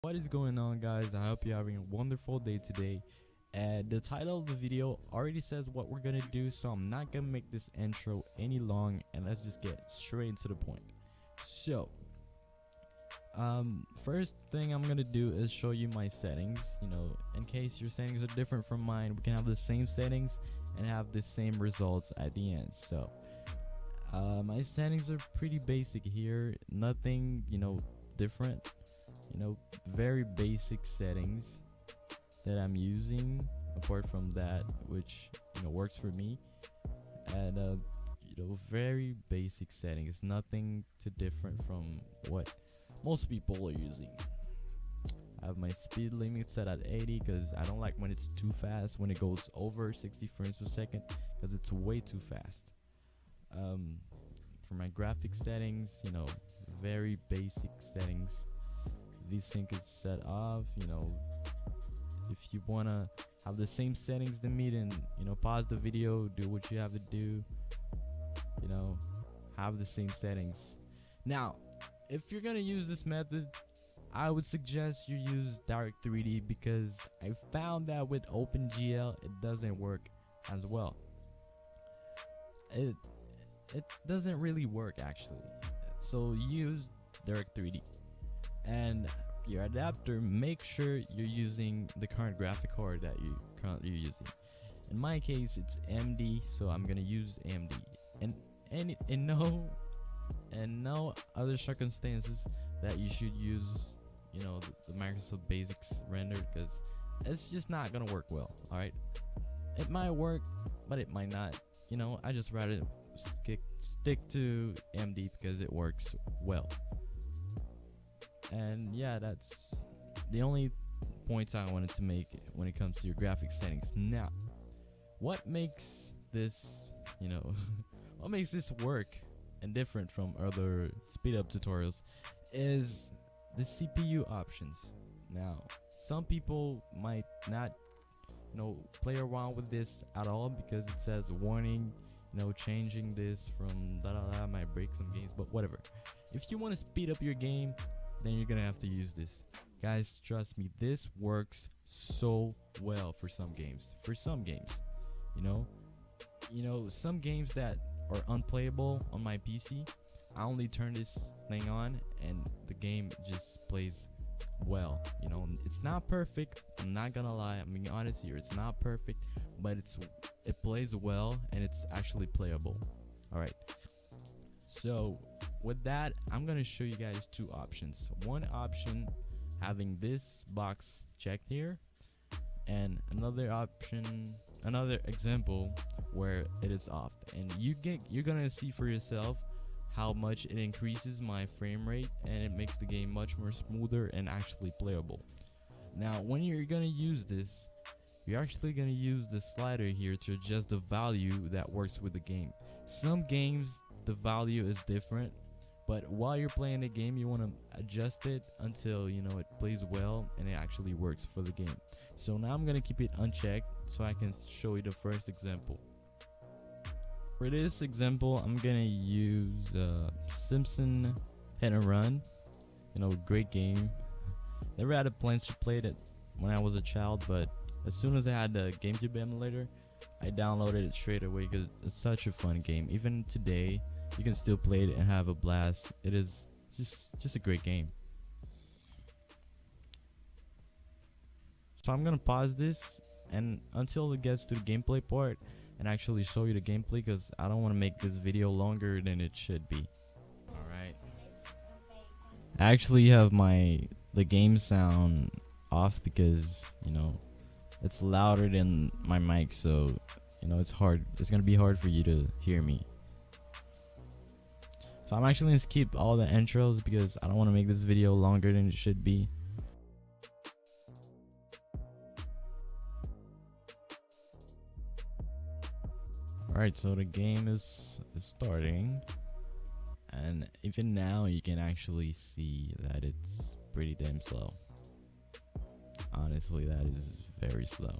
What is going on, guys? I hope you're having a wonderful day today. And the title of the video already says what we're gonna do, so I'm not gonna make this intro any long, and let's just get straight into the point. So first thing I'm gonna do is show you my settings. In case your settings are different from mine, we can have the same settings and have the same results at the end. So my settings are pretty basic here, nothing different, very basic settings that I'm using apart from that, which works for me. And very basic settings, nothing too different from what most people are using. I have my speed limit set at 80 because I don't like when it's too fast, when it goes over 60 frames per second, because it's way too fast. For my graphic settings, very basic settings. VSync is set off. If you wanna have the same settings than me, then pause the video, do what you have to do, have the same settings. Now, if you're gonna use this method, I would suggest you use Direct 3D, because I found that with OpenGL it doesn't work as well. It doesn't really work actually. So use Direct 3D, and your adapter, make sure you're using the current graphic card that you currently using. In my case, it's AMD, so I'm gonna use AMD. And in no other circumstances that you should use the Microsoft Basics render, because it's just not gonna work well. All right, it might work, but it might not. I just rather stick to AMD because it works well. And yeah, that's the only points I wanted to make when it comes to your graphic settings. Now, what makes this what makes this work and different from other speed up tutorials is the CPU options. Now, some people might not play around with this at all, because it says warning, changing this from might break some games, but whatever. If you want to speed up your game, then you're gonna have to use this. Guys, trust me, this works so well for some games. Some games that are unplayable on my PC, I only turn this thing on and the game just plays well. It's not perfect, I'm not gonna lie, I'm being honest here. It's not perfect, but it plays well and it's actually playable. All right, so with that, I'm gonna show you guys two options. One option having this box checked here, and another example where it is off. And you're gonna see for yourself how much it increases my frame rate, and it makes the game much more smoother and actually playable. Now, when you're gonna use this, you're actually gonna use the slider here to adjust the value that works with the game. Some games the value is different, but while you're playing the game, you want to adjust it until it plays well and it actually works for the game. So now I'm gonna keep it unchecked so I can show you the first example. For this example, I'm gonna use Simpson Hit and Run. Great game. Never had a plans to play it when I was a child, but as soon as I had the GameCube emulator, I downloaded it straight away because it's such a fun game. Even today, you can still play it and have a blast. It is just a great game. So I'm gonna pause this and until it gets to the gameplay part and actually show you the gameplay, because I don't want to make this video longer than it should be. All right. I actually have the game sound off because it's louder than my mic, so it's hard. It's gonna be hard for you to hear me. So I'm actually gonna skip all the intros because I don't want to make this video longer than it should be. Alright, so the game is starting, and even now you can actually see that it's pretty damn slow. Honestly, that is very slow.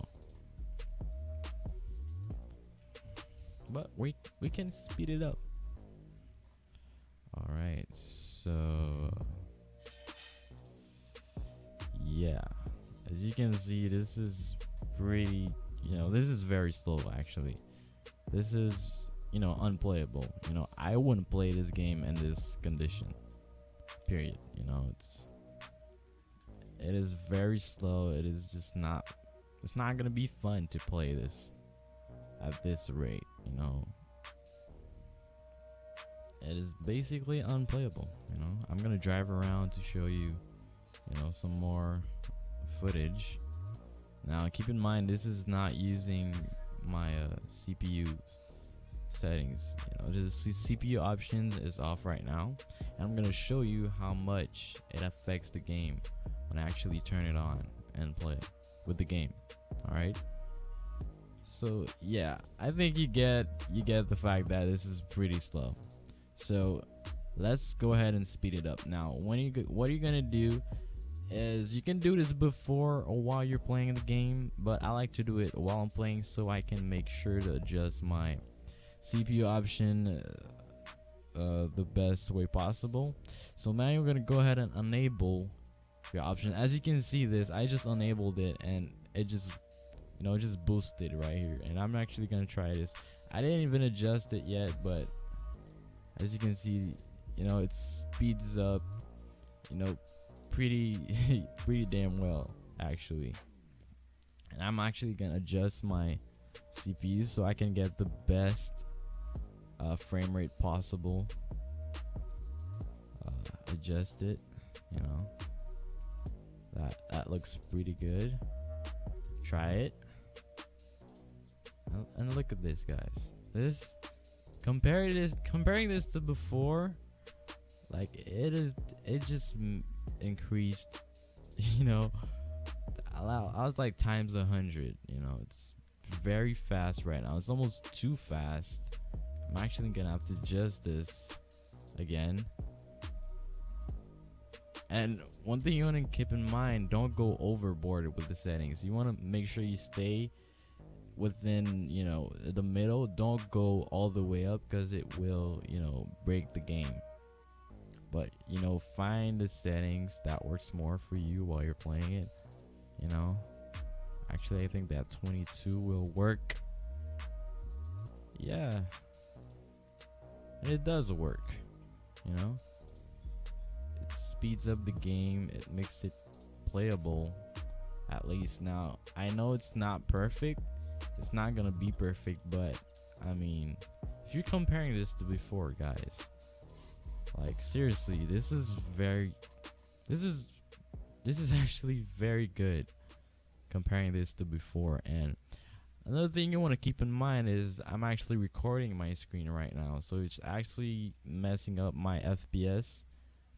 But we can speed it up. Alright, so yeah, as you can see, this is pretty, this is very slow actually. This is, unplayable. I wouldn't play this game in this condition, period. It is very slow. It is just not, it's not gonna be fun to play this at this rate. It is basically unplayable. I'm gonna drive around to show you, some more footage. Now keep in mind, this is not using my CPU settings. The CPU options is off right now, and I'm gonna show you how much it affects the game when I actually turn it on and play with the game. All right. So yeah, I think you get the fact that this is pretty slow. So let's go ahead and speed it up. Now, what you're gonna do is, you can do this before or while you're playing the game, but I like to do it while I'm playing so I can make sure to adjust my CPU option the best way possible. So now you're gonna go ahead and enable your option. As you can see, this, I just enabled it, and it just it just boosted right here. And I'm actually gonna try this. I didn't even adjust it yet, but as you can see, it speeds up pretty pretty damn well actually. And I'm actually gonna adjust my CPU so I can get the best frame rate possible. Adjust it. That looks pretty good. Try it. And look at this, guys. Comparing this to before, like, it just increased. I was like times 100. It's very fast right now. It's almost too fast. I'm actually gonna have to adjust this again. And one thing you want to keep in mind, don't go overboard with the settings. You want to make sure you stay within the middle. Don't go all the way up, because it will break the game. But find the settings that works more for you while you're playing it. Actually, I think that 22 will work. Yeah, and it does work. It speeds up the game. It makes it playable, at least. Now, I know it's not perfect. It's not gonna be perfect, but I mean, if you're comparing this to before, guys, like, seriously, this is actually very good comparing this to before. And another thing you want to keep in mind is, I'm actually recording my screen right now, so it's actually messing up my FPS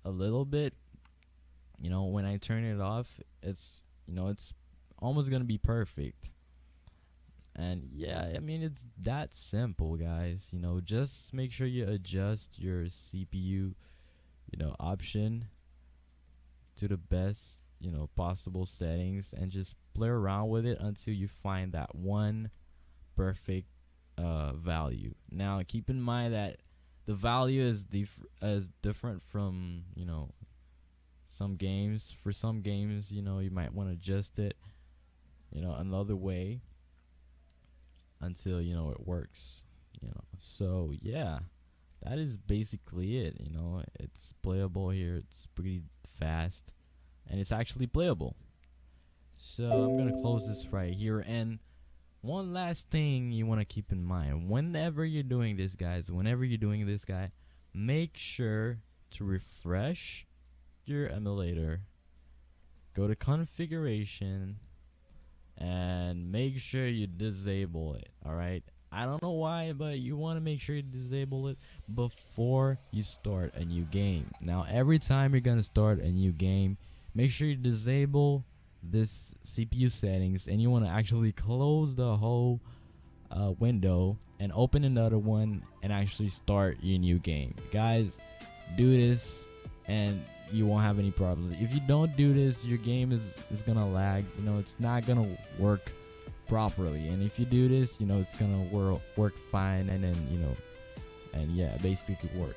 a little bit. When I turn it off, it's it's almost gonna be perfect. And yeah, I mean, it's that simple, guys. Just make sure you adjust your CPU option to the best possible settings, and just play around with it until you find that one perfect value. Now, keep in mind that the value is different from some games. For some games, you might want to adjust it another way until it works. So yeah, that is basically it. It's playable here. It's pretty fast, and it's actually playable. So I'm gonna close this right here. And one last thing you want to keep in mind, whenever you're doing this, guys, make sure to refresh your emulator, go to configuration, and make sure you disable it. All right, I don't know why, but you want to make sure you disable it before you start a new game. Now, every time you're gonna start a new game, make sure you disable this CPU settings, and you want to actually close the whole window and open another one and actually start your new game. Guys, do this and you won't have any problems. If you don't do this, your game is gonna lag. It's not gonna work properly. And if you do this, it's gonna work fine, and then and yeah, basically work.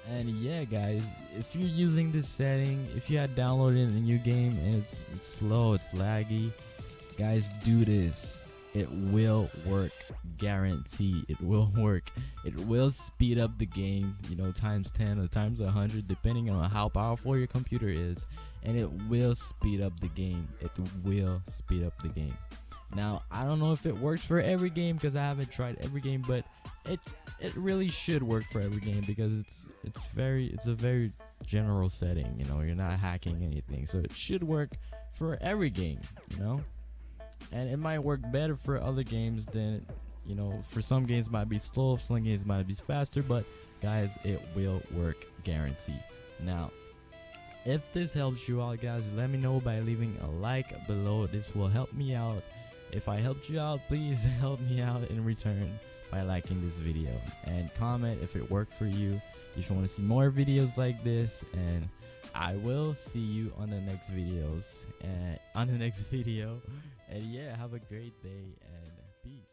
And yeah, guys, if you're using this setting, if you had downloaded a new game and it's slow, it's laggy, guys, do this. It will work, guarantee. It will work. It will speed up the game, you know, times 10 or times 100, depending on how powerful your computer is, and it will speed up the game. It will speed up the game. Now, I don't know if it works for every game because I haven't tried every game, but it really should work for every game because it's a very general setting. You know, you're not hacking anything, so it should work for every game. You know, and it might work better for other games than, you know, for some games it might be slow, some games might be faster, but guys, it will work, guaranteed. Now, if this helps you out, guys, let me know by leaving a like below. This will help me out. If I helped you out, please help me out in return by liking this video, and comment if it worked for you, if you want to see more videos like this, and I will see you on the next videos and on the next video. And yeah, have a great day and peace.